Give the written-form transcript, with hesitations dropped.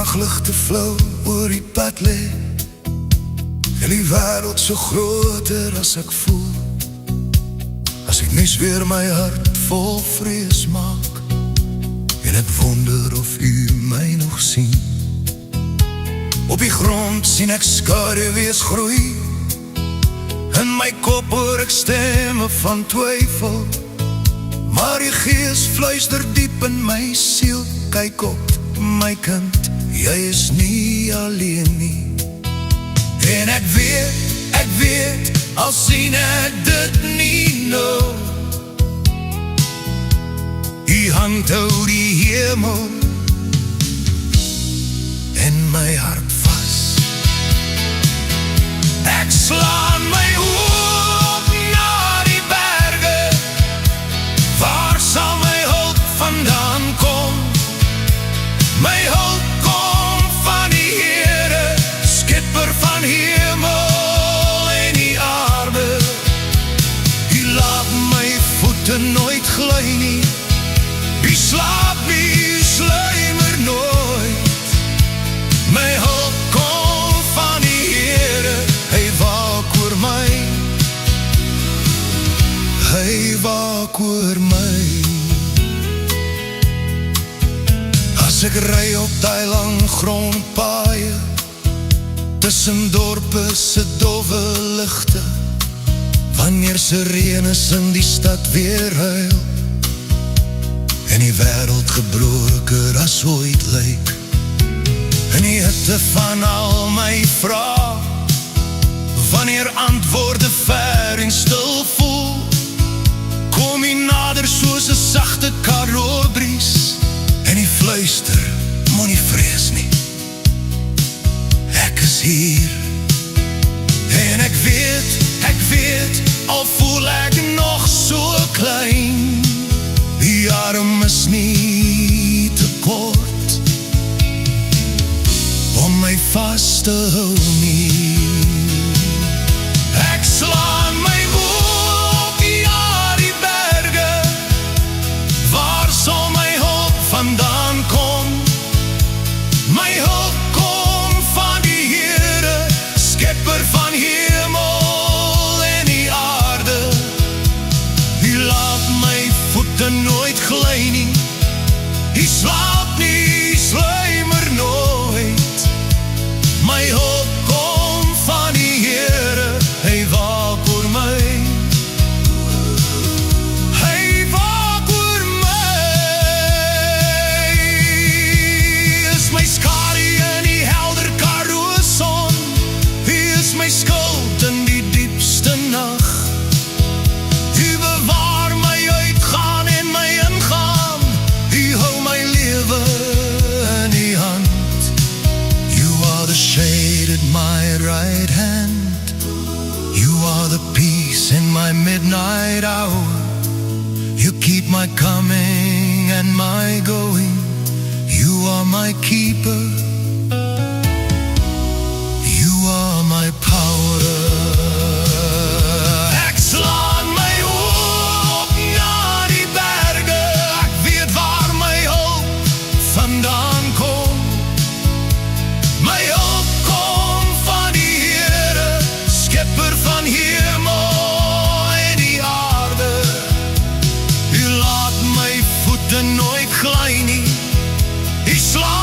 nachtligte flou oor die pad lê, en die wêreld so groter as ek voel. As ek nes weer my hart vol vrees maak, en ek wonder of u my nog sien. Op die grond sien ek skaduwees groei, in my kop hoor ek stemme van twyfel, maar die gees fluister diep in my siel. Kyk op, my kind, jy is nie alleen nie. En ek weet, al sien ek dit nie nou, u hand hou die hemel en my hart vas. Ek slaan my oop na die berge, waar sal my hulp vandaan kom? My hulp kom van die Here, skepper van hemel en die aarde. U laat my voete nooit gly nie, u slaap nie, u sluimer nooit. My hulp kom van die Here, hy waak oor my, hy waak oor my. As ek ry op die lang grondpaaie, tussen dorpe se dowwe ligte, wanneer sirenes in die stad weer huil, en die wêreld gebroken as ooit lyk, in die hitte van al my vrae, wanneer antwoorde ver en stil voel, kom jy nader soos 'n sagte karobries, en die fluister, moenie vrees nie, ek is hier. En ek weet, al voel ek nog so klein, die arm is nie te kort om my vas te hou nie. Ek slaan my oop, ja, die berge, waar sal my hulp vandaan kom? My hulp kom van die Here, skepper van hemel en die aarde. U laat my voete nooit gly nie, u slaap nie, u sluimer nooit. My hulp kom van die Here, hy waak oor my, hy waak oor my. Is my skadu in die helder Karoo son, hy is my skuld in die diepste nag. U bewaar my uitgaan en my ingaan, u hou my lewe in die hand. You are the shade at my right hand, you are the peace in my midnight hour. You keep my coming and my going, you are my keeper, you are my power. Ek slaan my oop na die berge, ek weet waar my hulp vandaan kom. My hulp kom van die Here, skepper van hemel en die aarde. U laat my voete nooit gly nie, u slaap